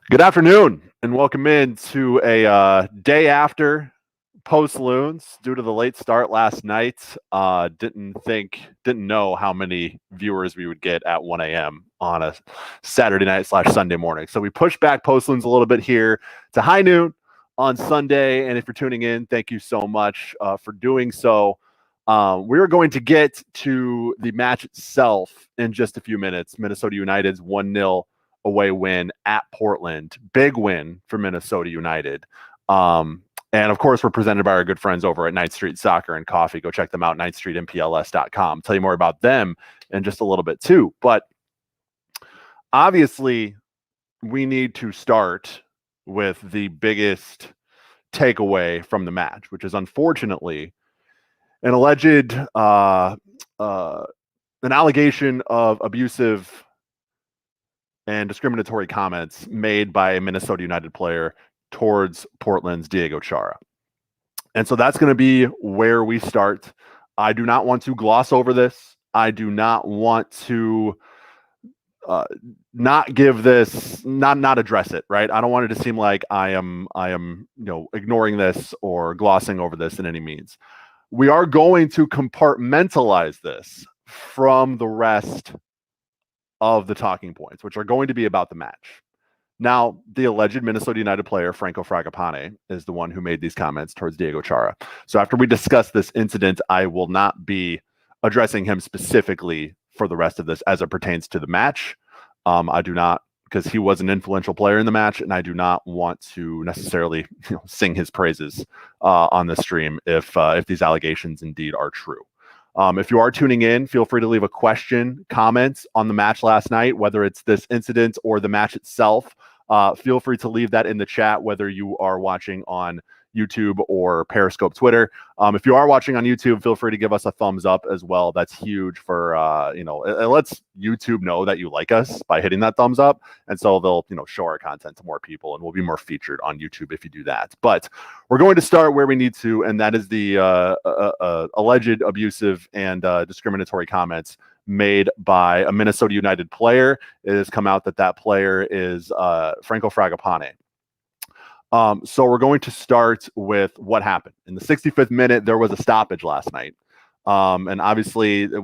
Good afternoon, and welcome in to a day after post Loons due to the late start last night. Didn't know how many viewers we would get at 1 a.m. on a Saturday night / Sunday morning. So we pushed back post Loons a little bit here to high noon on Sunday. And if you're tuning in, thank you so much for doing so. We are going to get to the match itself in just a few minutes. Minnesota United's 1-0 away win at Portland. Big win for Minnesota United. And of course, we're presented by our good friends over at 9th Street Soccer and Coffee. Go check them out, 9thstreetmpls.com. Tell you more about them in just a little bit too. But obviously, we need to start with the biggest takeaway from the match, which is unfortunately an alleged an allegation of abusive and discriminatory comments made by a Minnesota United player towards Portland's Diego Chara. And so that's going to be where we start. I do not want to gloss over this. I do not want to not give this, not address it, right? I don't want it to seem like I am ignoring this or glossing over this in any means. We are going to compartmentalize this from the rest of the talking points, which are going to be about the match. Now, the alleged Minnesota United player, Franco Fragapane, is the one who made these comments towards Diego Chara. So after we discuss this incident, I will not be addressing him specifically for the rest of this as it pertains to the match. I do not, because he was an influential player in the match, and I do not want to necessarily sing his praises on the stream if these allegations indeed are true. If you are tuning in, feel free to leave a question, comments on the match last night, whether it's this incident or the match itself. Feel free to leave that in the chat, whether you are watching on YouTube or Periscope Twitter. If you are watching on YouTube, feel free to give us a thumbs up as well. That's huge for, it lets YouTube know that you like us by hitting that thumbs up. And so they'll, show our content to more people, and we'll be more featured on YouTube if you do that. But we're going to start where we need to, and that is the alleged abusive and discriminatory comments made by a Minnesota United player. It has come out that that player is Franco Fragapane. So we're going to start with what happened. In the 65th minute, there was a stoppage last night. And obviously it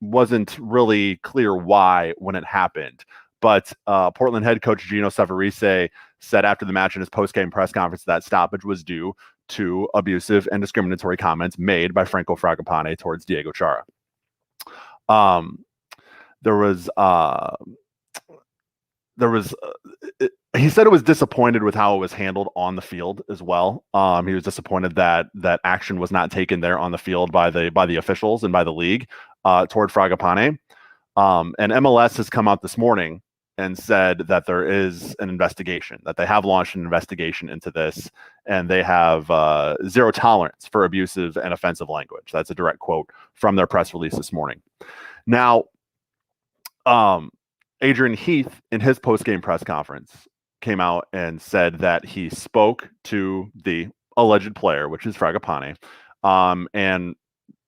wasn't really clear why when it happened. But Portland head coach Gino Savarese said after the match in his post-game press conference that stoppage was due to abusive and discriminatory comments made by Franco Fragapane towards Diego Chara. He said it was disappointed with how it was handled on the field as well. He was disappointed that action was not taken there on the field by the officials and by the league toward Fragapane. And MLS has come out this morning and said that there is an investigation, that they have launched an investigation into this, and they have zero tolerance for abusive and offensive language. That's a direct quote from their press release this morning. Now, Adrian Heath, in his post-game press conference, came out and said that he spoke to the alleged player, which is Fragapane, and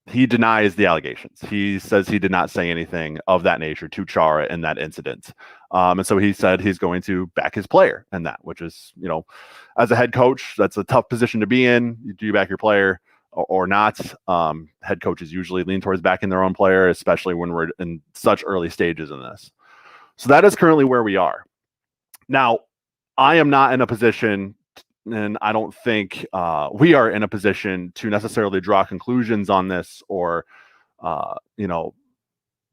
he denies the allegations. He says he did not say anything of that nature to Chara in that incident. And so he said he's going to back his player in that, which is, as a head coach, that's a tough position to be in. Do you back your player or not? Head coaches usually lean towards backing their own player, especially when we're in such early stages in this. So that is currently where we are. Now, I am not in a position, and I don't think we are in a position to necessarily draw conclusions on this or,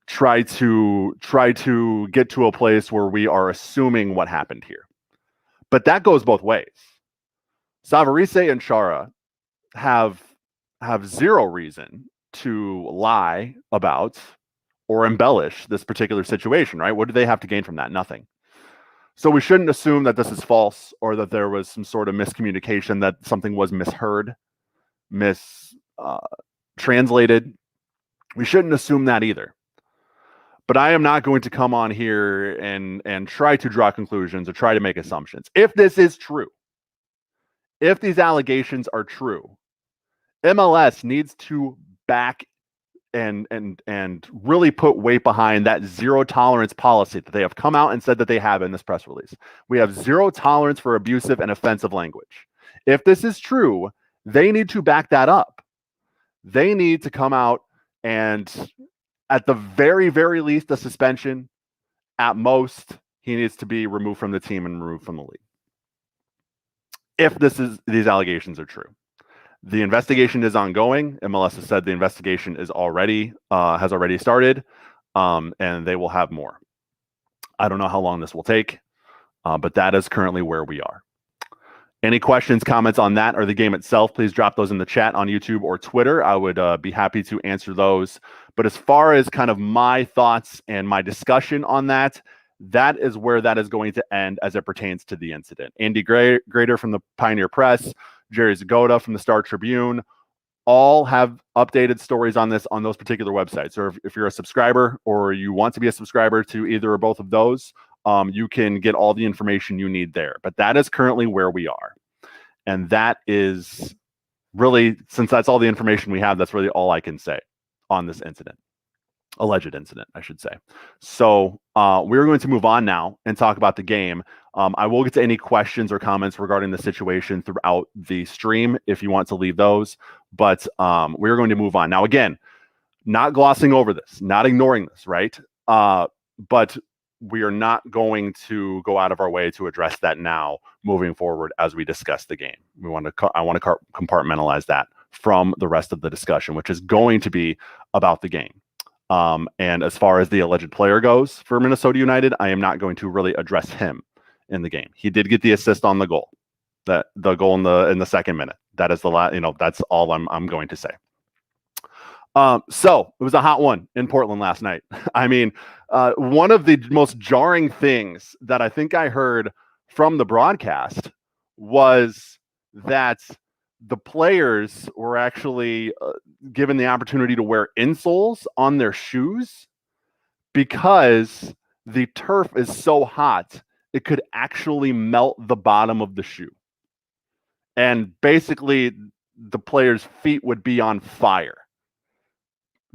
try to get to a place where we are assuming what happened here. But that goes both ways. Savarese and Chara have zero reason to lie about or embellish this particular situation, right? What do they have to gain from that? Nothing. So we shouldn't assume that this is false or that there was some sort of miscommunication, that something was misheard, translated. We shouldn't assume that either. But I am not going to come on here and try to draw conclusions or try to make assumptions. If this is true, if these allegations are true, MLS needs to back and really put weight behind that zero tolerance policy that they have come out and said that they have in this press release. We have zero tolerance for abusive and offensive language. If this is true, they need to back that up. They need to come out and, at the very, very least, a suspension. At most, he needs to be removed from the team and removed from the league. If these allegations are true. The investigation is ongoing. MLS has said the investigation is has already started, and they will have more. I don't know how long this will take, but that is currently where we are. Any questions, comments on that or the game itself, please drop those in the chat on YouTube or Twitter. I would be happy to answer those. But as far as kind of my thoughts and my discussion on that, that is where that is going to end as it pertains to the incident. Andy Grader from the Pioneer Press, Jerry Zagoda from the Star Tribune, all have updated stories on this on those particular websites. Or if you're a subscriber or you want to be a subscriber to either or both of those, you can get all the information you need there. But that is currently where we are. And that is really, since that's all the information we have, that's really all I can say on this incident. Alleged incident, I should say. So we're going to move on now and talk about the game. I will get to any questions or comments regarding the situation throughout the stream if you want to leave those. But we're going to move on. Now, again, not glossing over this, not ignoring this, right? But we are not going to go out of our way to address that now moving forward as we discuss the game. I want to compartmentalize that from the rest of the discussion, which is going to be about the game. And as far as the alleged player goes for Minnesota United, I am not going to really address him in the game. He did get the assist on the goal, the goal in the second minute. That is the last, that's all I'm going to say. So it was a hot one in Portland last night. I mean, one of the most jarring things that I think I heard from the broadcast was that the players were actually given the opportunity to wear insoles on their shoes because the turf is so hot, it could actually melt the bottom of the shoe. And basically, the players' feet would be on fire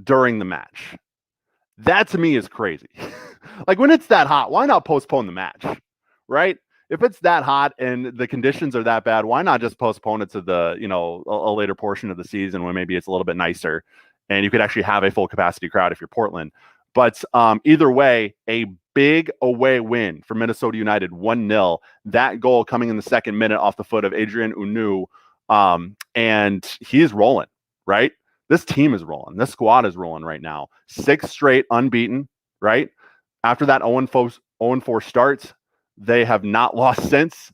during the match. That to me is crazy. Like, when it's that hot, why not postpone the match, right? If it's that hot and the conditions are that bad, why not just postpone it to the, a later portion of the season when maybe it's a little bit nicer and you could actually have a full capacity crowd if you're Portland. But either way, a big away win for Minnesota United, 1-0. That goal coming in the second minute off the foot of Adrien Hunou, and he's rolling, right? This team is rolling. This squad is rolling right now. 6 straight unbeaten, right? After that 0-4 start, they have not lost since.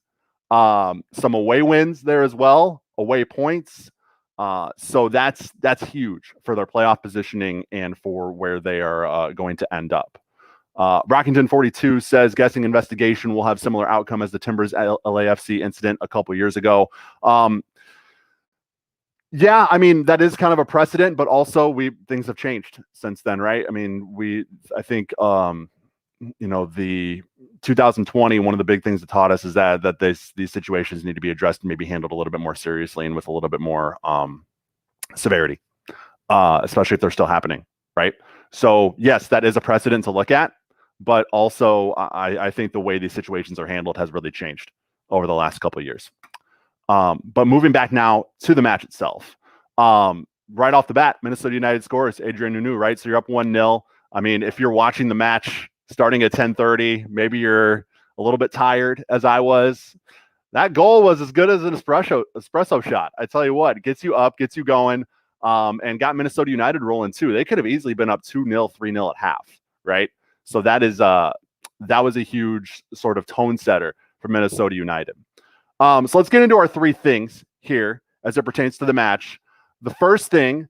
Some away wins there as well, away points. So that's huge for their playoff positioning and for where they are going to end up. Rockington 42 says, guessing investigation will have similar outcome as the Timbers LAFC incident a couple years ago. Yeah, I mean, that is kind of a precedent, but also things have changed since then, right? I mean, I think the 2020, one of the big things that taught us is that these situations need to be addressed and maybe handled a little bit more seriously and with a little bit more severity, especially if they're still happening, right? So yes, that is a precedent to look at, but also I think the way these situations are handled has really changed over the last couple of years. But moving back now to the match itself, right off the bat, Minnesota United scores, Adrien Hunou, right? So you're up 1-0. I mean, if you're watching the match starting at 10:30, maybe you're a little bit tired, as I was. That goal was as good as an espresso shot. I tell you what, gets you up, gets you going, and got Minnesota United rolling too. They could have easily been up 2-0, 3-0 at half, right? So that was a huge sort of tone setter for Minnesota United. So let's get into our 3 things here as it pertains to the match. The first thing,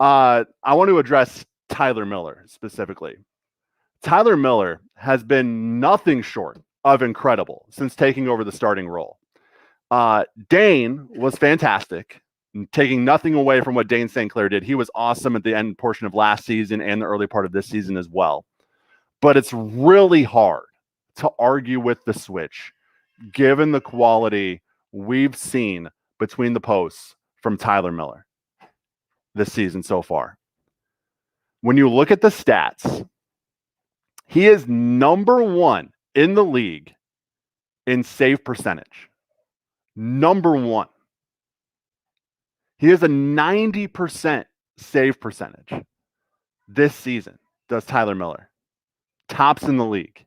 I want to address Tyler Miller specifically. Tyler Miller has been nothing short of incredible since taking over the starting role. Dane was fantastic, taking nothing away from what Dane St. Clair did. He was awesome at the end portion of last season and the early part of this season as well. But it's really hard to argue with the switch, given the quality we've seen between the posts from Tyler Miller this season so far. when you look at the stats, he is number 1 in the league in save percentage. Number 1. He has a 90% save percentage this season, does Tyler Miller. Tops in the league.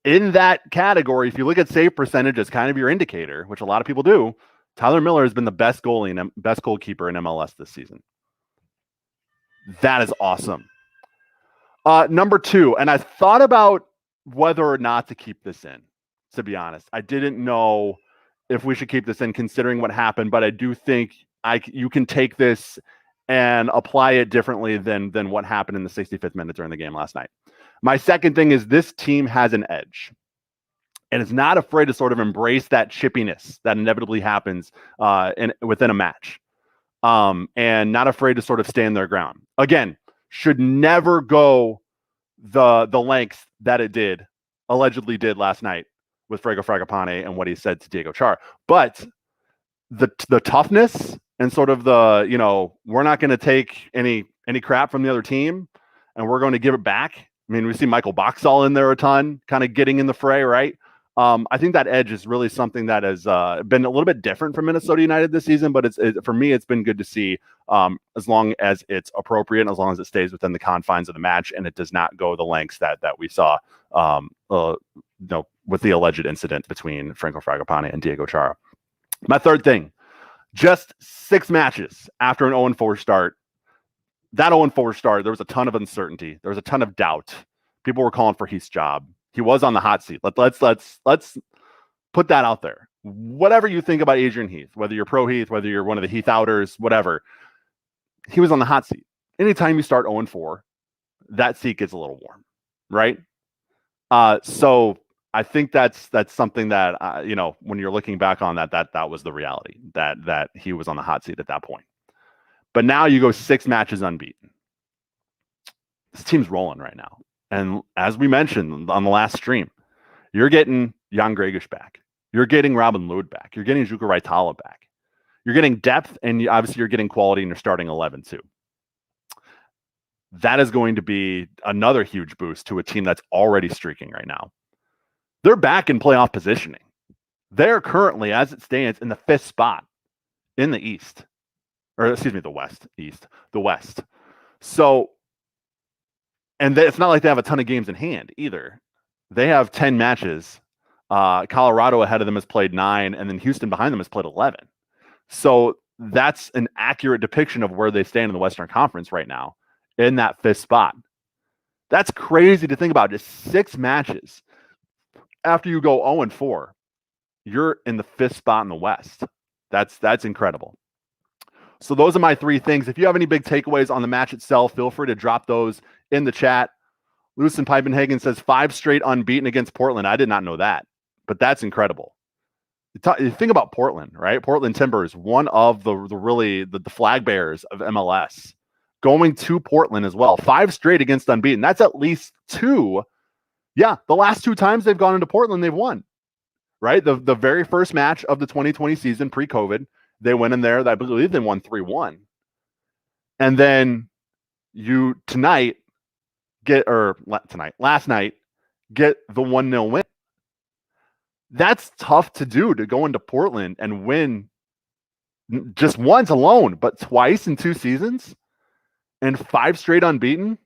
In that category, if you look at save percentage as kind of your indicator, which a lot of people do, Tyler Miller has been the best goalkeeper in MLS this season. That is awesome. Number 2, and I thought about whether or not to keep this in, to be honest. I didn't know if we should keep this in considering what happened, but I do think you can take this and apply it differently than what happened in the 65th minute during the game last night. My second thing is this team has an edge and is not afraid to sort of embrace that chippiness that inevitably happens within a match, and not afraid to sort of stand their ground. Again, should never go the lengths that it allegedly did last night with Frego Fragapane and what he said to Diego Chara. But the toughness and sort of we're not going to take any crap from the other team and we're going to give it back. I mean, we see Michael Boxall in there a ton, kind of getting in the fray, right? I think that edge is really something that has been a little bit different from Minnesota United this season, but for me, it's been good to see, as long as it's appropriate and as long as it stays within the confines of the match and it does not go the lengths that we saw with the alleged incident between Franco Fragapane and Diego Chara. My third thing, just 6 matches after an 0-4 start. That 0-4 start, there was a ton of uncertainty. There was a ton of doubt. People were calling for Heath's job. He was on the hot seat. Let's put that out there. Whatever you think about Adrian Heath, whether you're pro Heath, whether you're one of the Heath outers, whatever, he was on the hot seat. Anytime you start 0-4, that seat gets a little warm, right? So I think that's something that when you're looking back on that was the reality, that he was on the hot seat at that point. But now you go 6 matches unbeaten. This team's rolling right now. And as we mentioned on the last stream, you're getting Jan Gregish back. You're getting Robin Lod back. You're getting Jukka Raitala back. You're getting depth, and obviously you're getting quality in your starting 11 too. That is going to be another huge boost to a team that's already streaking right now. They're back in playoff positioning. They're currently, as it stands, in the 5th spot in the East. Or excuse me, the West. So, and it's not like they have a ton of games in hand either. They have 10 matches. Colorado ahead of them has played 9, and then Houston behind them has played 11. So that's an accurate depiction of where they stand in the Western Conference right now, in that 5th spot. That's crazy to think about. Just 6 matches after you go 0-4, you're in the 5th spot in the West. That's incredible. So those are my 3 things. If you have any big takeaways on the match itself, feel free to drop those in the chat. Lucen Piepenhagen says 5 straight unbeaten against Portland. I did not know that, but that's incredible. You think about Portland, right? Portland Timbers, one of the flag bearers of MLS, going to Portland as well. 5 straight against unbeaten. That's at least 2. Yeah, the last 2 times they've gone into Portland, they've won, right? The very first match of the 2020 season pre-COVID, they went in there. I believe they won 3-1. And then last night, get the 1-0 win. That's tough to do, to go into Portland and win just once alone, but twice in 2 seasons and 5 straight unbeaten.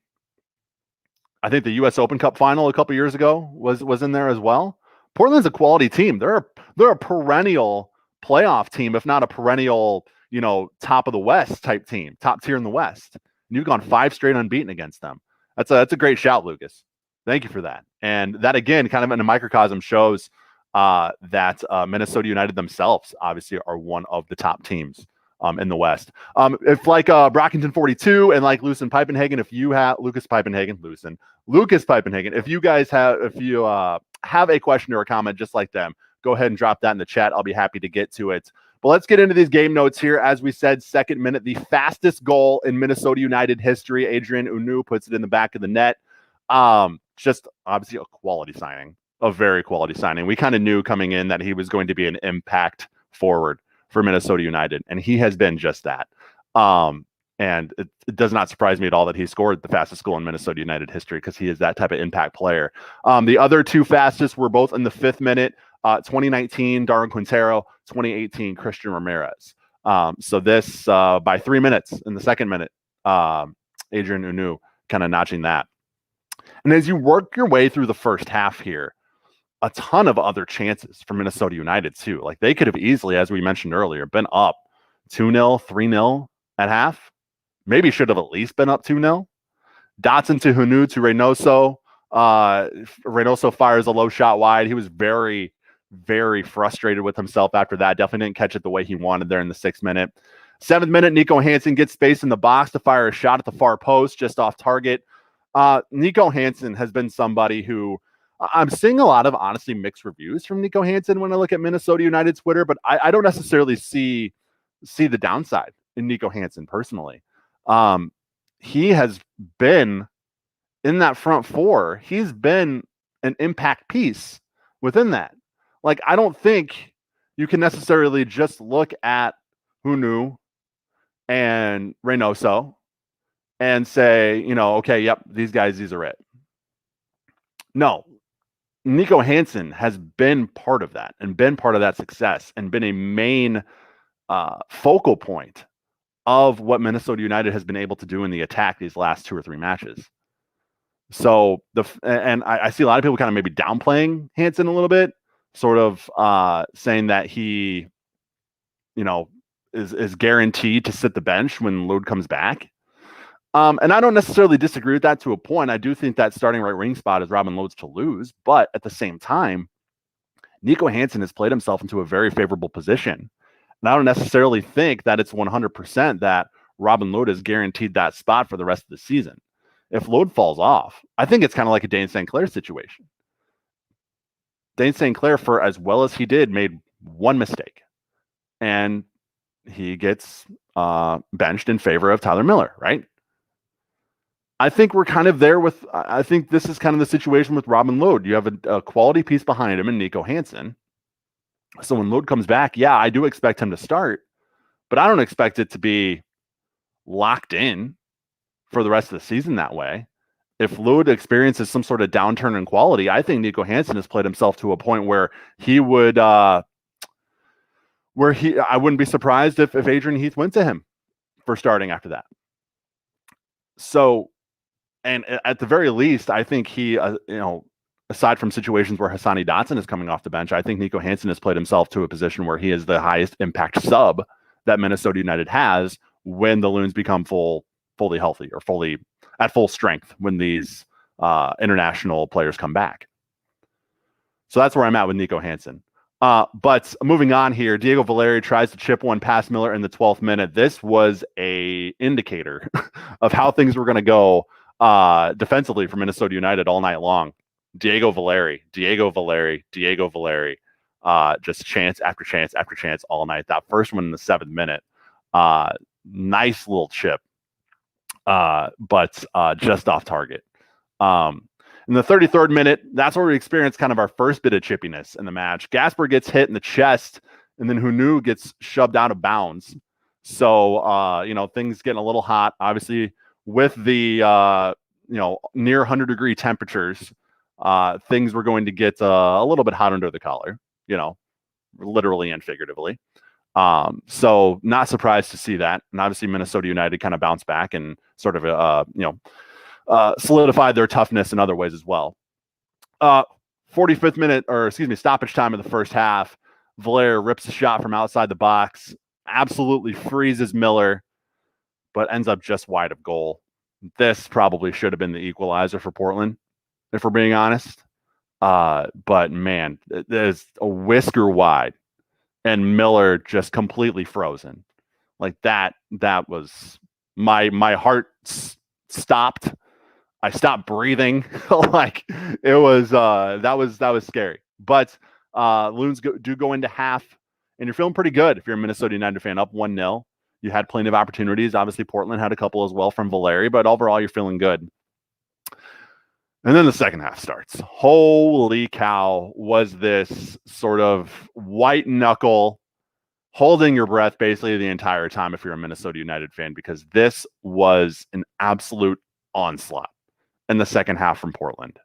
I think the U.S. Open Cup final a couple years ago was in there as well. Portland's a quality team. They're a perennial playoff team, if not a perennial, top of the West type team, top tier in the West. And you've gone 5 straight unbeaten against them. That's a great shout, Lucas. Thank you for that. And that, again, kind of in a microcosm shows that Minnesota United themselves obviously are one of the top teams in the West. If like Brockington 42 and like Lucen Piepenhagen, if you have Lucas Piepenhagen, if you guys have a question or a comment just like them, go ahead and drop that in the chat. I'll be happy to get to it. But let's get into these game notes here. As we said, 2nd minute, the fastest goal in Minnesota United history. Adrien Hunou puts it in the back of the net. Just obviously a quality signing, a very quality signing. We kind of knew coming in that he was going to be an impact forward for Minnesota United, and he has been just that. And it does not surprise me at all that he scored the fastest goal in Minnesota United history because he is that type of impact player. The other two fastest were both in the 5th minute, 2019, Darwin Quintero, 2018, Christian Ramirez. So this by 3 minutes in the 2nd minute, Adrien Hunou kind of notching that. And as you work your way through the first half here, a ton of other chances for Minnesota United too. Like they could have easily, as we mentioned earlier, been up 2-0, 3-0 at half. Maybe should have at least been up 2-0. Dotson to Hunou to Reynoso. Reynoso fires a low shot wide. He was very, very frustrated with himself after that. Definitely didn't catch it the way he wanted there in the 6th minute. 7th minute, Nico Hansen gets space in the box to fire a shot at the far post, just off target. Nico Hansen has been somebody who I'm seeing a lot of honestly mixed reviews from Nico Hansen when I look at Minnesota United's Twitter, but I don't necessarily see the downside in Nico Hansen personally. He has been in that front four. He's been an impact piece within that. Like, I don't think you can necessarily just look at Hunou and Reynoso and say, okay, yep, these are it. No, Nico Hansen has been part of that and been part of that success and been a main focal point of what Minnesota United has been able to do in the attack these last 2 or 3 matches. So I see a lot of people kind of maybe downplaying Hansen a little bit, sort of saying that he, is guaranteed to sit the bench when Lood comes back. And I don't necessarily disagree with that to a point. I do think that starting right wing spot is Robin Lod's to lose, but at the same time, Nico Hansen has played himself into a very favorable position. And I don't necessarily think that it's 100% that Robin Lod is guaranteed that spot for the rest of the season. If Lod falls off, I think it's kind of like a Dane St. Clair situation. Dane St. Clair, for as well as he did, made one mistake. And he gets benched in favor of Tyler Miller, right? I think we're kind of there with, I think this is kind of the situation with Robin Lod. You have a quality piece behind him in Nico Hansen. So when Lod comes back, yeah, I do expect him to start, but I don't expect it to be locked in for the rest of the season that way. If Lod experiences some sort of downturn in quality, I think Nico Hansen has played himself to a point where he would, I wouldn't be surprised if Adrian Heath went to him for starting after that. So, and at the very least, I think he, aside from situations where Hassani Dotson is coming off the bench, I think Nico Hansen has played himself to a position where he is the highest impact sub that Minnesota United has when the Loons become fully healthy or fully at full strength when these international players come back. So that's where I'm at with Nico Hansen. But moving on here, Diego Valeri tries to chip one past Miller in the 12th minute. This was a indicator of how things were going to go defensively for Minnesota United all night long. Diego Valeri, just chance after chance after chance all night. That first one in the 7th minute, nice little chip, but just off target. In the 33rd minute, that's where we experienced kind of our first bit of chippiness in the match. Gasper gets hit in the chest, and then Hunou gets shoved out of bounds. So, things getting a little hot. Obviously, with the, near 100-degree temperatures, things were going to get a little bit hot under the collar, literally and figuratively. So not surprised to see that. And obviously, Minnesota United kind of bounced back and sort of, solidified their toughness in other ways as well. 45th minute, stoppage time of the first half. Valeri rips a shot from outside the box, absolutely freezes Miller, but ends up just wide of goal. This probably should have been the equalizer for Portland, if we're being honest. But man, there's a whisker wide, and Miller just completely frozen. Like that was my heart stopped. I stopped breathing. Like it was that was scary. But Loons do go into half, and you're feeling pretty good if you're a Minnesota United fan, up 1-0. You had plenty of opportunities. Obviously, Portland had a couple as well from Valeri, but overall, you're feeling good. And then the second half starts. Holy cow, was this sort of white knuckle, holding your breath basically the entire time if you're a Minnesota United fan, because this was an absolute onslaught in the second half from Portland.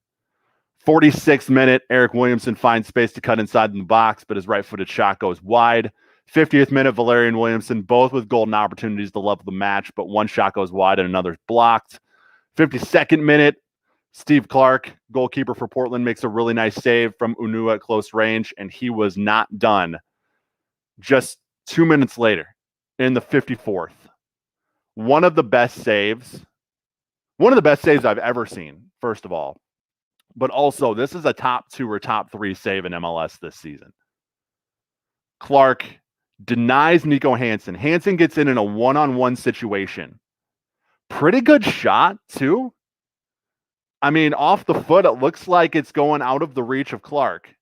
46th minute, Eric Williamson finds space to cut inside in the box, but his right-footed shot goes wide. 50th minute, Valerian Williamson, both with golden opportunities to level the match, but one shot goes wide and another's blocked. 52nd minute, Steve Clark, goalkeeper for Portland, makes a really nice save from Unua at close range, and he was not done. Just 2 minutes later, in the 54th, one of the best saves I've ever seen, first of all. But also, this is a top 2 or top 3 save in MLS this season. Clark denies Nico Hansen. Hansen gets in a one-on-one situation. Pretty good shot, too. I mean, off the foot, it looks like it's going out of the reach of Clark.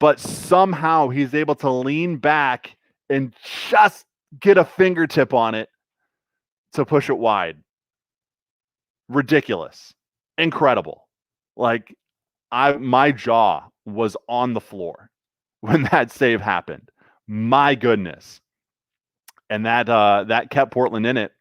But somehow he's able to lean back and just get a fingertip on it to push it wide. Ridiculous. Incredible. Like, my jaw was on the floor when that save happened. My goodness. And that kept Portland in it.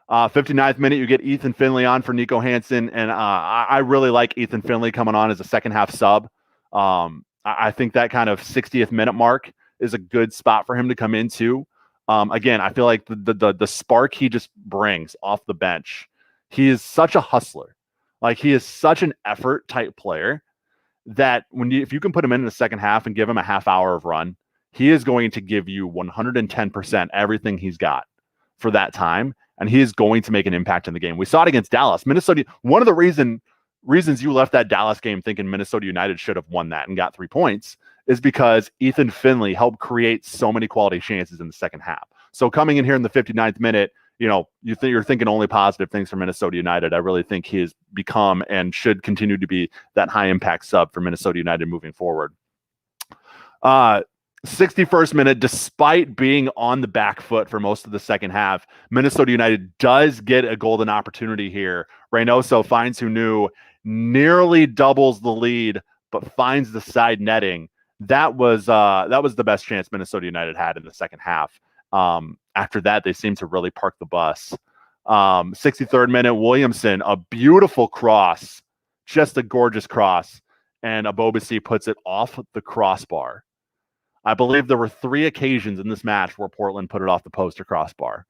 59th minute, you get Ethan Finley on for Nico Hansen, and I really like Ethan Finley coming on as a second half sub. I think that kind of 60th minute mark is a good spot for him to come into. Again, I feel like the spark he just brings off the bench. He is such a hustler. Like, he is such an effort type player that if you can put him in the second half and give him a half hour of run, he is going to give you 110% everything he's got for that time. And he is going to make an impact in the game. We saw it against Dallas. Minnesota, one of the reasons you left that Dallas game thinking Minnesota United should have won that and got 3 points is because Ethan Finley helped create so many quality chances in the second half. So coming in here in the 59th minute, you're thinking only positive things for Minnesota United. I really think he has become and should continue to be that high impact sub for Minnesota United moving forward. 61st minute, despite being on the back foot for most of the second half, Minnesota United does get a golden opportunity here. Reynoso finds Hunu, nearly doubles the lead, but finds the side netting. That was the best chance Minnesota United had in the second half. After that, they seemed to really park the bus. 63rd minute, Williamson, a beautiful cross, just a gorgeous cross, and Abobasi puts it off the crossbar. I believe there were 3 occasions in this match where Portland put it off the post or crossbar.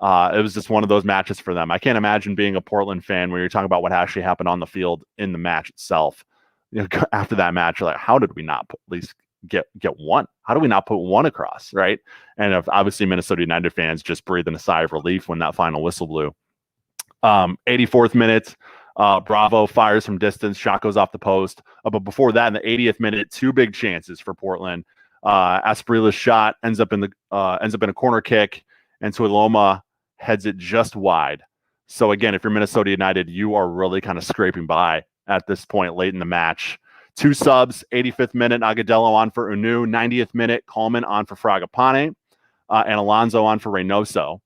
It was just one of those matches for them. I can't imagine being a Portland fan where you're talking about what actually happened on the field in the match itself. After that match, you're like, how did we not at least get one? How do we not put one across, right? And obviously Minnesota United fans just breathing a sigh of relief when that final whistle blew. 84th minute, Bravo fires from distance, shot goes off the post. But before that, in the 80th minute, 2 big chances for Portland. Asprilla's shot ends up in a corner kick, and Tuiloma heads it just wide. So again, if you're Minnesota United, you are really kind of scraping by at this point late in the match. 2 subs, 85th minute, Agudelo on for Unu, 90th minute, Coleman on for Fragapane, and Alonso on for Reynoso.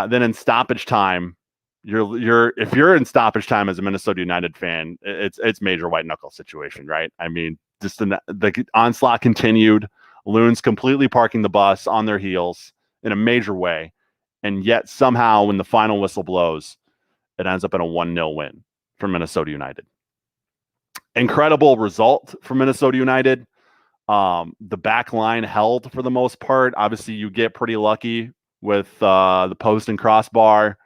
Then in stoppage time, if you're in stoppage time as a Minnesota United fan, it's major white knuckle situation, right? I mean, just the onslaught continued. Loons completely parking the bus on their heels in a major way, and yet somehow when the final whistle blows, it ends up in a 1-0 win for Minnesota United. Incredible result for Minnesota United. The back line held for the most part. Obviously, you get pretty lucky with the post and crossbar,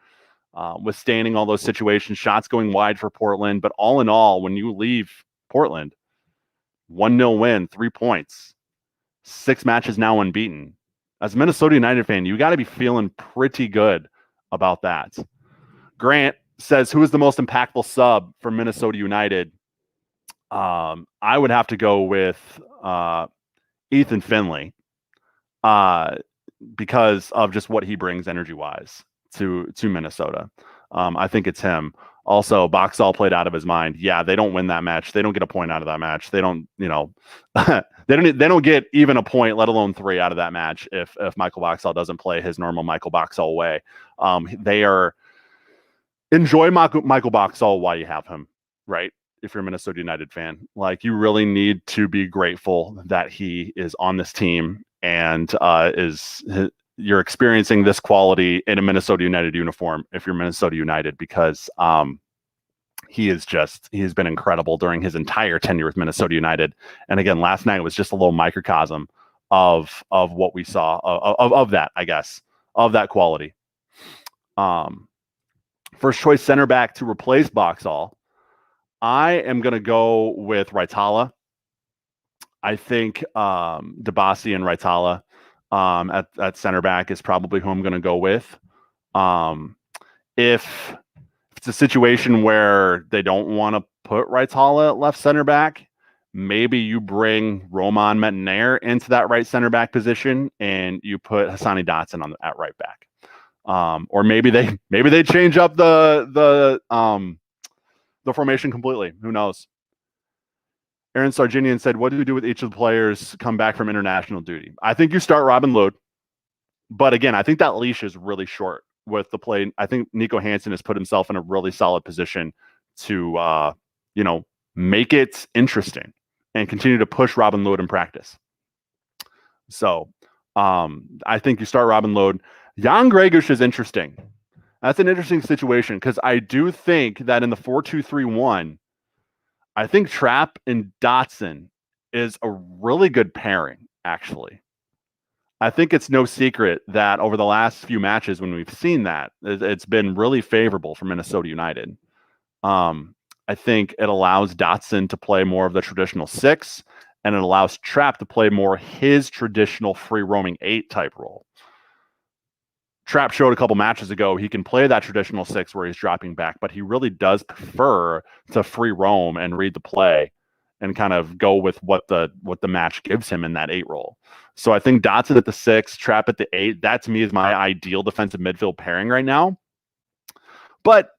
withstanding all those situations, shots going wide for Portland. But all in all, when you leave Portland, 1-0 win, 3 points, 6 matches now unbeaten. As a Minnesota United fan, you got to be feeling pretty good about that. Grant says, who is the most impactful sub for Minnesota United? I would have to go with Ethan Finley because of just what he brings energy-wise to Minnesota. I think it's him. Also, Boxall played out of his mind. Yeah, they don't win that match. They don't get a point out of that match. They don't, they don't get even a point, let alone 3 out of that match if Michael Boxall doesn't play his normal Michael Boxall way. Enjoy Michael Boxall while you have him, right? If you're a Minnesota United fan, like, you really need to be grateful that he is on this team and you're experiencing this quality in a Minnesota United uniform if you're Minnesota United, because he has been incredible during his entire tenure with Minnesota United. And again, last night was just a little microcosm of what we saw of that, I guess, of that quality. First choice center back to replace Boxall, I am going to go with Raitala. I think Debasi and Raitala at center back is probably who I'm going to go with. If it's a situation where they don't want to put Raitala at left center back, maybe you bring Roman Metanire into that right center back position and you put Hassani Dotson at right back. Or maybe they change up the formation completely. Who knows? Aaron Sarginian said, what do you do with each of the players come back from international duty? I think you start Robin Lod. But again, I think that leash is really short with the play. I think Nico Hansen has put himself in a really solid position to, make it interesting and continue to push Robin Lod in practice. So I think you start Robin Lod. Jan Gregush is interesting. That's an interesting situation because I do think that in the 4-2-3-1, I think Trapp and Dotson is a really good pairing, actually. I think it's no secret that over the last few matches when we've seen that, it's been really favorable for Minnesota United. I think it allows Dotson to play more of the traditional 6, and it allows Trapp to play more his traditional free-roaming 8 type role. Trapp showed a couple matches ago he can play that traditional 6 where he's dropping back, but he really does prefer to free roam and read the play and kind of go with what the match gives him in that 8 role. So I think Dotson at the 6, Trapp at the 8, that to me is my ideal defensive midfield pairing right now. But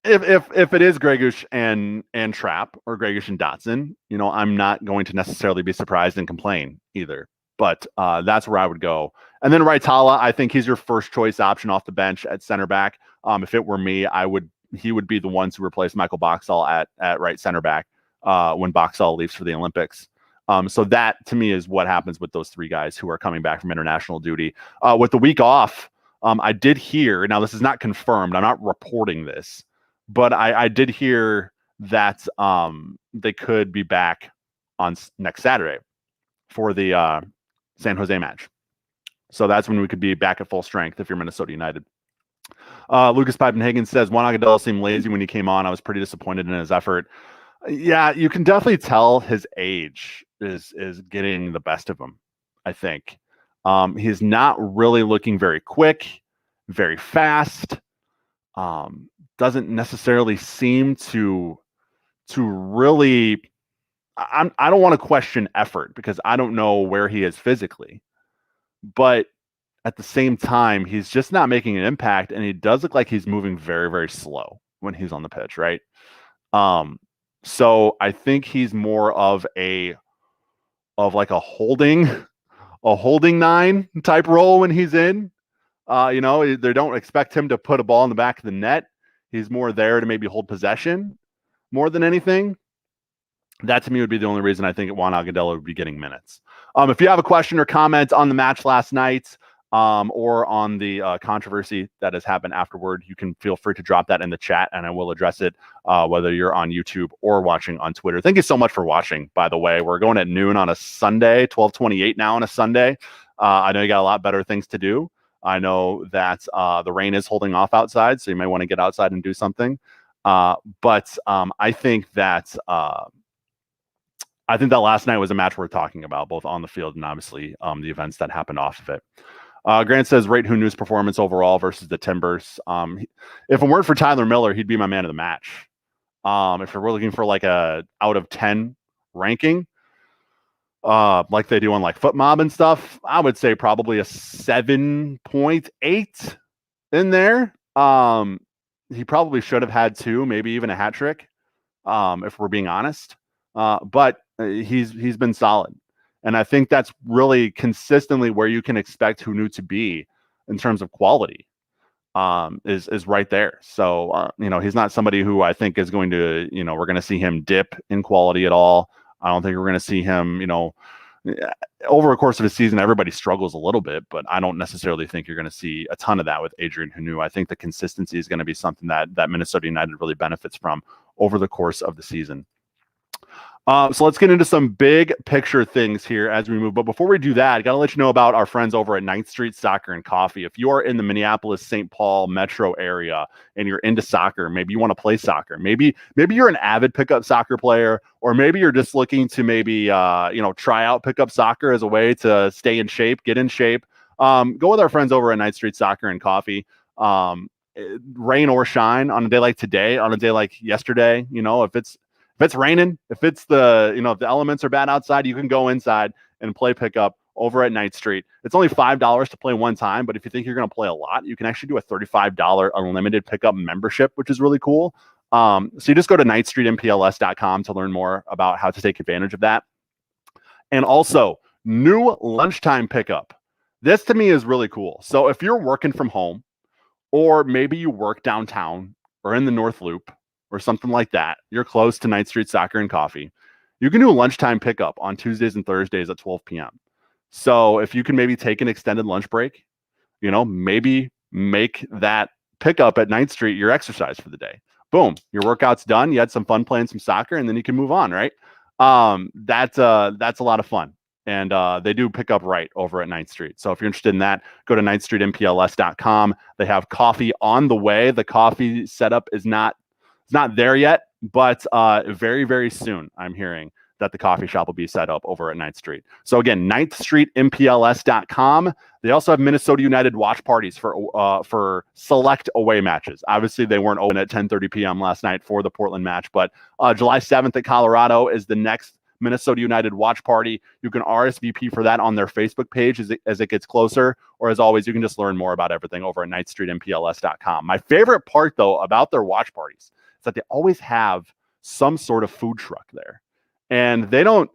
if it is Gregush and Trapp or Gregush and Dotson, I'm not going to necessarily be surprised and complain either. But that's where I would go. And then Raitala, I think he's your first choice option off the bench at center back. If it were me, he would be the one to replace Michael Boxall at right center back when Boxall leaves for the Olympics. So that to me is what happens with those 3 guys who are coming back from international duty. With the week off, I did hear, now this is not confirmed, I'm not reporting this, but I did hear that they could be back on next Saturday for the San Jose match. So that's when we could be back at full strength if you're Minnesota United. Lucas Pipenhagen says, Juan Agudelo seemed lazy when he came on. I was pretty disappointed in his effort. Yeah, you can definitely tell his age is getting the best of him, I think. He's not really looking very quick, very fast. Doesn't necessarily seem to really... I don't want to question effort because I don't know where he is physically. But at the same time, he's just not making an impact, and he does look like he's moving very, very slow when he's on the pitch, right? So I think he's more of like a holding 9 type role when he's in. They don't expect him to put a ball in the back of the net. He's more there to maybe hold possession more than anything. That to me would be the only reason I think Juan Agudelo would be getting minutes. If you have a question or comment on the match last night or on the controversy that has happened afterward, you can feel free to drop that in the chat and I will address it whether you're on YouTube or watching on Twitter. Thank you so much for watching, by the way. We're going at noon on a Sunday, 12:28 now on a Sunday. I know you got a lot better things to do. I know that the rain is holding off outside, so you may want to get outside and do something. But I think that last night was a match worth talking about, both on the field and obviously the events that happened off of it. Grant says, rate Hunu's performance overall versus the Timbers. If it weren't for Tyler Miller, he'd be my man of the match. If we're looking for like a out of 10 ranking, like they do on like FootMob and stuff, I would say probably a 7.8 in there. He probably should have had 2, maybe even a hat trick, if we're being honest. But he's been solid. And I think that's really consistently where you can expect Hunu to be in terms of quality, is right there. So, he's not somebody who I think is going to, we're going to see him dip in quality at all. I don't think we're going to see him, over the course of a season, everybody struggles a little bit, but I don't necessarily think you're going to see a ton of that with Adrian Hunou. I think the consistency is going to be something that Minnesota United really benefits from over the course of the season. So let's get into some big picture things here as we move. But before we do that, I got to let you know about our friends over at 9th Street Soccer and Coffee. If you are in the Minneapolis-St. Paul metro area and you're into soccer, maybe you want to play soccer, maybe you're an avid pickup soccer player, or maybe you're just looking to maybe try out pickup soccer as a way to stay in shape, get in shape. Go with our friends over at 9th Street Soccer and Coffee. Rain or shine, on a day like today, on a day like yesterday, if it's raining, if it's if the elements are bad outside, you can go inside and play pickup over at 9th Street. It's only $5 to play one time, but if you think you're going to play a lot, you can actually do a $35 unlimited pickup membership, which is really cool. So you just go to 9thstreetmpls.com to learn more about how to take advantage of that. And also, new lunchtime pickup. This to me is really cool. So if you're working from home, or maybe you work downtown or in the North Loop, or something like that, you're close to 9th Street Soccer and Coffee, you can do a lunchtime pickup on Tuesdays and Thursdays at 12 p.m. So if you can maybe take an extended lunch break, maybe make that pickup at 9th Street your exercise for the day. Boom, your workout's done. You had some fun playing some soccer, and then you can move on, right? That's a lot of fun. And they do pick up right over at 9th Street. So if you're interested in that, go to 9thstreetmpls.com. They have coffee on the way. The coffee setup is not there yet, but very, very soon, I'm hearing that the coffee shop will be set up over at 9th Street. So again, 9thstreetmpls.com. They also have Minnesota United watch parties for select away matches. Obviously, they weren't open at 10:30 p.m. last night for the Portland match, but July 7th at Colorado is the next Minnesota United watch party. You can RSVP for that on their Facebook page as it gets closer, or as always, you can just learn more about everything over at 9thstreetmpls.com. My favorite part, though, about their watch parties is that they always have some sort of food truck there, and they have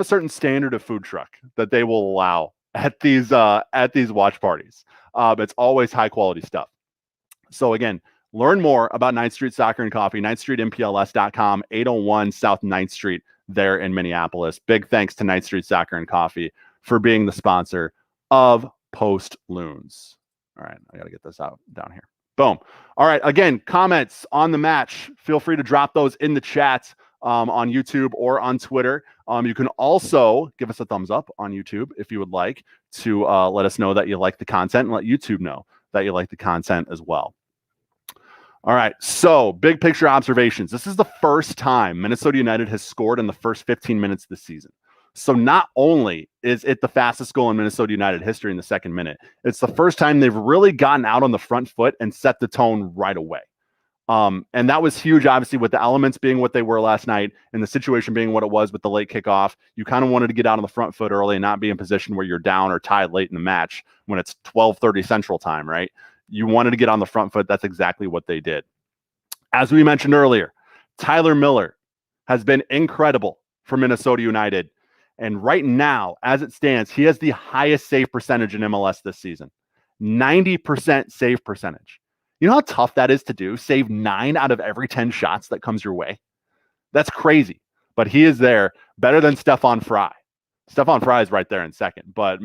a certain standard of food truck that they will allow at these watch parties. It's always high quality stuff. So again, learn more about 9th Street Soccer and Coffee, 9thstreetmpls.com, 801 South 9th Street there in Minneapolis. Big thanks to 9th Street Soccer and Coffee for being the sponsor of Post Loons. All right, I got to get this out down here. Boom. All right. Again, comments on the match. Feel free to drop those in the chat on YouTube or on Twitter. You can also give us a thumbs up on YouTube if you would like to let us know that you like the content, and let YouTube know that you like the content as well. All right. So big picture observations. This is the first time Minnesota United has scored in the first 15 minutes of the season. So not only is it the fastest goal in Minnesota United history in the second minute, it's the first time they've really gotten out on the front foot and set the tone right away. And that was huge, obviously, with the elements being what they were last night and the situation being what it was with the late kickoff. You kind of wanted to get out on the front foot early and not be in position where you're down or tied late in the match when it's 12:30 Central Time, right? You wanted to get on the front foot. That's exactly what they did. As we mentioned earlier, Tyler Miller has been incredible for Minnesota United. And right now, as it stands, he has the highest save percentage in MLS this season. 90% save percentage. You know how tough that is to do? Save 9 out of every 10 shots that comes your way. That's crazy. But he is there, better than Stefan Fry. Stefan Fry is right there in second, but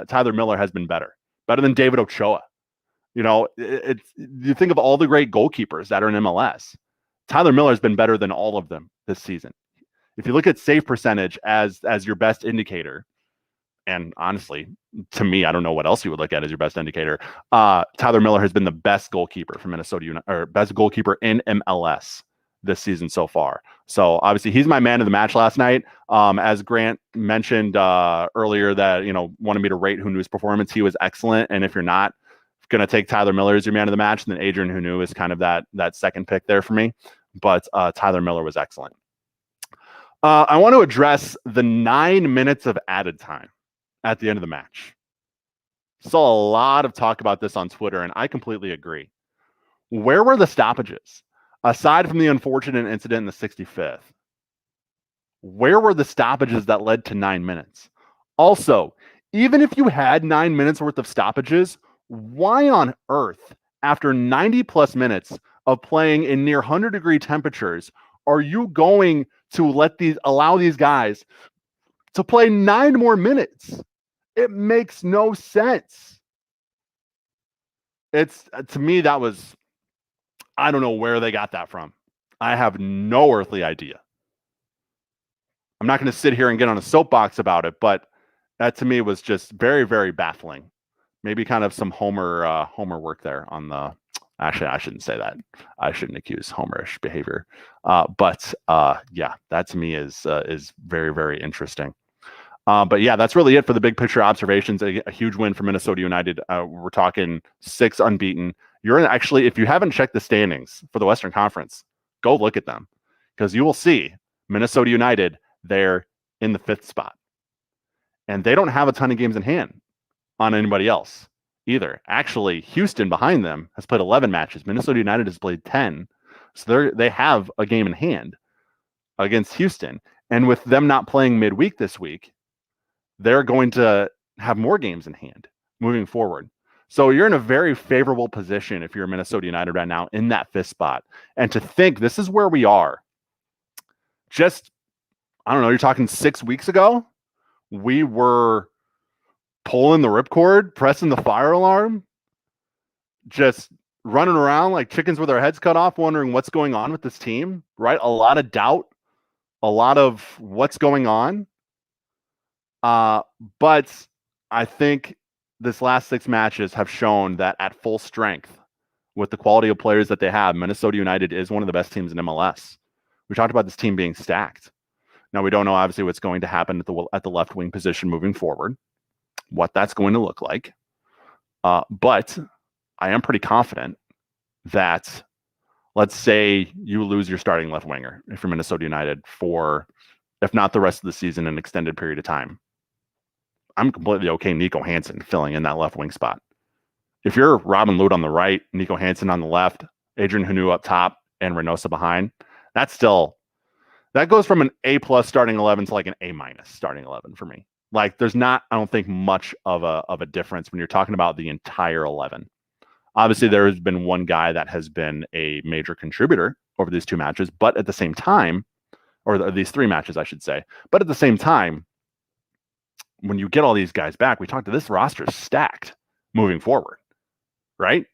Tyler Miller has been better than David Ochoa. You think of all the great goalkeepers that are in MLS. Tyler Miller has been better than all of them this season. If you look at save percentage as your best indicator, and honestly, to me, I don't know what else you would look at as your best indicator. Tyler Miller has been the best goalkeeper for Minnesota United, or best goalkeeper in MLS this season so far. So obviously, he's my man of the match last night. As Grant mentioned earlier, that wanted me to rate Hunou's performance. He was excellent, and if you're not going to take Tyler Miller as your man of the match, then Adrian Hunou is kind of that second pick there for me. But Tyler Miller was excellent. I want to address the 9 minutes of added time at the end of the match. Saw a lot of talk about this on Twitter, and I completely agree. Where were the stoppages? Aside from the unfortunate incident in the 65th, where were the stoppages that led to 9 minutes? Also, even if you had 9 minutes worth of stoppages, why on earth, after 90 plus minutes of playing in near 100-degree temperatures, are you going to allow these guys to play 9 more minutes. It makes no sense. It's, to me, that was, I don't know where they got that from. I have no earthly idea. I'm not going to sit here and get on a soapbox about it, but that to me was just very, very baffling. Maybe kind of some Homer work there on the. Actually, I shouldn't say that. I shouldn't accuse Homerish behavior. But yeah, that to me is very, very interesting. But yeah, that's really it for the big picture observations. A huge win for Minnesota United. We're talking 6 unbeaten. Actually, if you haven't checked the standings for the Western Conference, go look at them, because you will see Minnesota United, they're in the 5th spot. And they don't have a ton of games in hand on anybody else either. Actually, Houston behind them has played 11 matches. Minnesota United has played 10. So they have a game in hand against Houston. And with them not playing midweek this week, they're going to have more games in hand moving forward. So you're in a very favorable position if you're Minnesota United right now in that 5th spot. And to think this is where we are, just, I don't know, you're talking 6 weeks ago, we were pulling the ripcord, pressing the fire alarm, just running around like chickens with our heads cut off, wondering what's going on with this team, right? A lot of doubt, a lot of what's going on. But I think this last 6 matches have shown that at full strength, with the quality of players that they have, Minnesota United is one of the best teams in MLS. We talked about this team being stacked. Now, we don't know, obviously, what's going to happen at the left wing position moving forward, what that's going to look like. But I am pretty confident that, let's say you lose your starting left winger if you're Minnesota United for, if not the rest of the season, an extended period of time. I'm completely okay Nico Hansen filling in that left wing spot. If you're Robin Lod on the right, Nico Hansen on the left, Adrian Hunou up top, and Reynoso behind, that goes from an A+ starting 11 to like an A- starting 11 for me. Like, there's not, I don't think, much of a difference when you're talking about the entire 11. Obviously, there has been one guy that has been a major contributor over these 2 matches, but at the same time, or these 3 matches, I should say, but at the same time, when you get all these guys back, we talked to this roster stacked moving forward, right?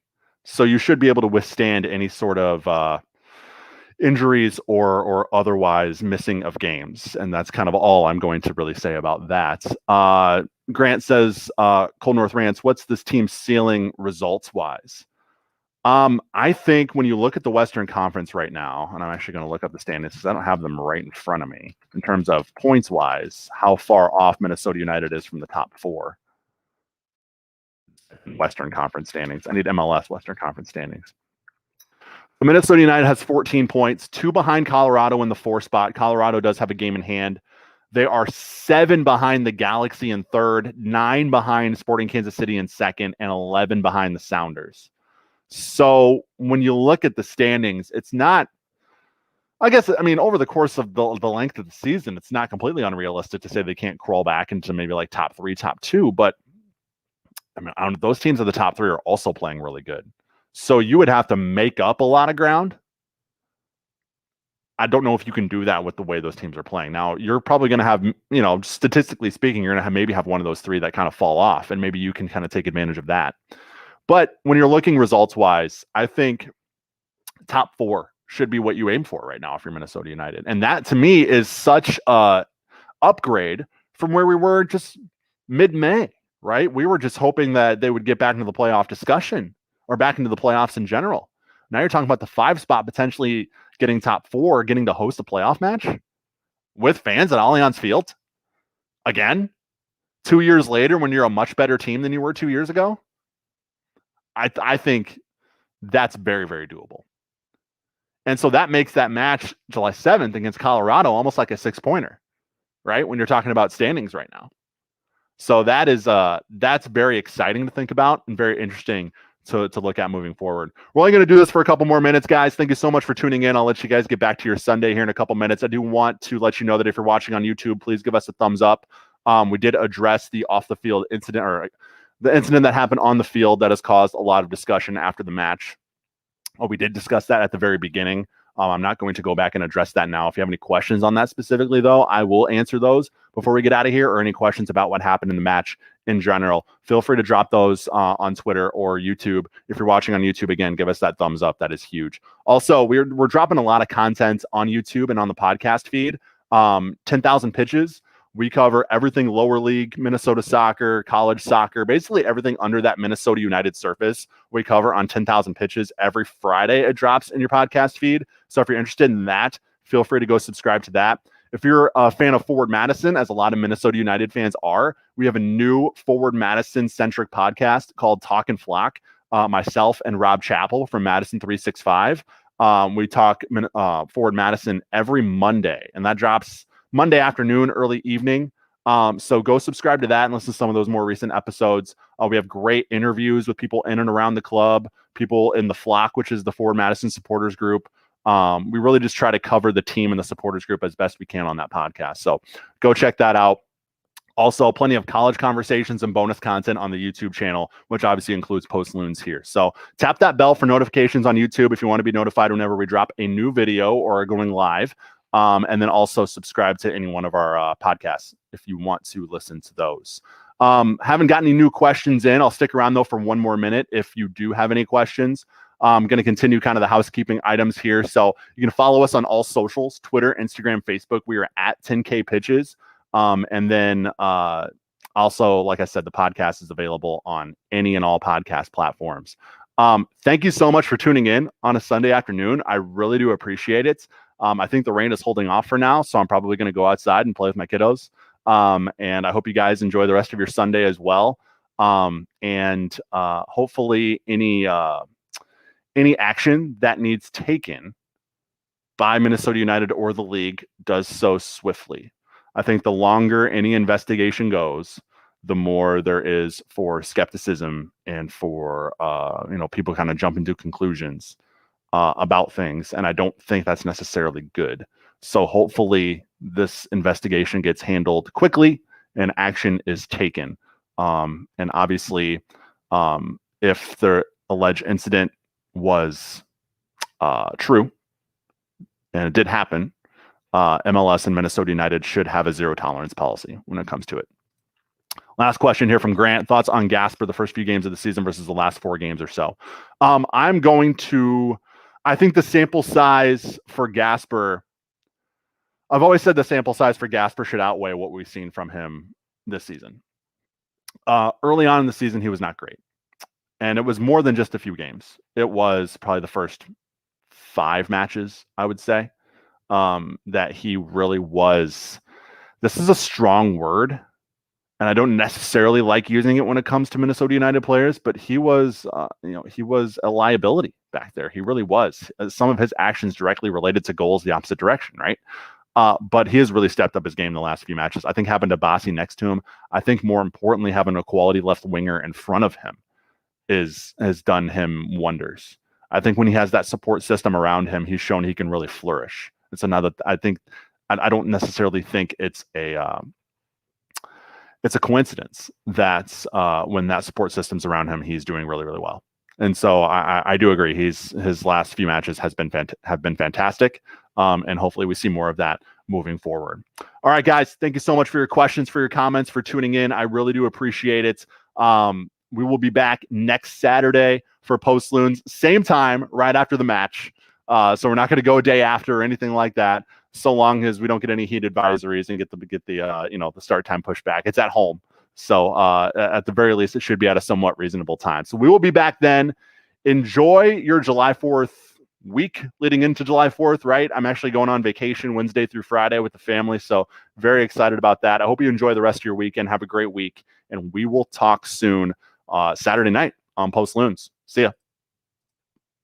So you should be able to withstand any sort of injuries or otherwise missing of games. And that's kind of all I'm going to really say about that. Grant says, Cold North Rants, what's this team's ceiling results-wise? I think when you look at the Western Conference right now, and I'm actually going to look up the standings because I don't have them right in front of me, in terms of points-wise, how far off Minnesota United is from the top 4 Western Conference standings. I need MLS Western Conference standings. The Minnesota United has 14 points, 2 behind Colorado in the 4 spot. Colorado does have a game in hand. They are 7 behind the Galaxy in 3rd, 9 behind Sporting Kansas City in 2nd, and 11 behind the Sounders. So when you look at the standings, it's not, I guess, I mean, over the course of the length of the season, it's not completely unrealistic to say they can't crawl back into maybe like top 3, top 2. But I mean, those teams at the top 3 are also playing really good. So you would have to make up a lot of ground. I don't know if you can do that with the way those teams are playing. Now, you're probably going to have, you know, statistically speaking, you're going to maybe have one of those 3 that kind of fall off, and maybe you can kind of take advantage of that. But when you're looking results-wise, I think top 4 should be what you aim for right now if you're Minnesota United. And that, to me, is such a upgrade from where we were just mid-May, right? We were just hoping that they would get back into the playoff discussion or back into the playoffs in general. Now you're talking about the 5 spot potentially getting top 4, getting to host a playoff match with fans at Allianz Field. Again, 2 years later, when you're a much better team than you were 2 years ago, I think that's very, very doable. And so that makes that match July 7th against Colorado almost like a 6-pointer, right? When you're talking about standings right now. So that's very exciting to think about and very interesting to look at moving forward. We're only going to do this for a couple more minutes, guys. Thank you so much for tuning in. I'll let you guys get back to your Sunday here in a couple minutes. I do want to let you know that if you're watching on YouTube, please give us a thumbs up. We did address the off the field incident, or the incident that happened on the field that has caused a lot of discussion after the match. We did discuss that at the very beginning. I'm not going to go back and address that now. If you have any questions on that specifically, though, I will answer those before we get out of here, or any questions about what happened in the match in general. Feel free to drop those on Twitter or YouTube. If you're watching on YouTube, again, give us that thumbs up. That is huge. Also, we're dropping a lot of content on YouTube and on the podcast feed. 10,000 pitches. We cover everything lower league, Minnesota soccer, college soccer, basically everything under that Minnesota United surface. We cover on 10,000 pitches every Friday. It drops in your podcast feed. So if you're interested in that, feel free to go subscribe to that. If you're a fan of Forward Madison, as a lot of Minnesota United fans are, we have a new Forward Madison-centric podcast called Talk and Flock. Myself and Rob Chappell from Madison 365. We talk Forward Madison every Monday, and that drops Monday afternoon, early evening. So go subscribe to that and listen to some of those more recent episodes. We have great interviews with people in and around the club, people in the Flock, which is the Forward Madison supporters group. We really just try to cover the team and the supporters group as best we can on that podcast. So go check that out. Also, plenty of college conversations and bonus content on the YouTube channel, which obviously includes post loons here. So tap that bell for notifications on YouTube if you want to be notified whenever we drop a new video or are going live. And then also subscribe to any one of our podcasts if you want to listen to those. Haven't got any new questions in. I'll stick around, though, for one more minute if you do have any questions. I'm going to continue kind of the housekeeping items here. So you can follow us on all socials, Twitter, Instagram, Facebook. We are at 10K Pitches. And then also, like I said, the podcast is available on any and all podcast platforms. Thank you so much for tuning in on a Sunday afternoon. I really do appreciate it. I think the rain is holding off for now, so I'm probably going to go outside and play with my kiddos. And I hope you guys enjoy the rest of your Sunday as well. And hopefully any action that needs taken by Minnesota United or the league does so swiftly. I think the longer any investigation goes, the more there is for skepticism and for people kind of jumping to conclusions about things, and I don't think that's necessarily good. So hopefully this investigation gets handled quickly and action is taken. And obviously, if the alleged incident was true and it did happen, MLS and Minnesota United should have a zero tolerance policy when it comes to it. Last question here from Grant. Thoughts on Gasper the first few games of the season versus the last 4 games or so? I think the sample size for Gasper, I've always said the sample size for Gasper should outweigh what we've seen from him this season. Early on in the season, he was not great. And it was more than just a few games. It was probably the first 5 matches, I would say, that he really was. This is a strong word, and I don't necessarily like using it when it comes to Minnesota United players, but he was a liability back there. He really was. Some of his actions directly related to goals the opposite direction, right? But he has really stepped up his game in the last few matches. I think having Dabasi next to him, I think more importantly, having a quality left winger in front of him has done him wonders. I think when he has that support system around him, he's shown he can really flourish. It's another, I don't necessarily think it's a coincidence that when that support system's around him, he's doing really, really well. And so I do agree. His last few matches have been fantastic. And hopefully we see more of that moving forward. All right, guys, thank you so much for your questions, for your comments, for tuning in. I really do appreciate it. We will be back next Saturday for Post Loons, same time, right after the match. So we're not going to go a day after or anything like that, so long as we don't get any heat advisories and get the start time pushed back. It's at home. So at the very least, it should be at a somewhat reasonable time. So we will be back then. Enjoy your July 4th week leading into July 4th, right? I'm actually going on vacation Wednesday through Friday with the family. So very excited about that. I hope you enjoy the rest of your weekend. Have a great week. And we will talk soon Saturday night on Post Loons. See ya.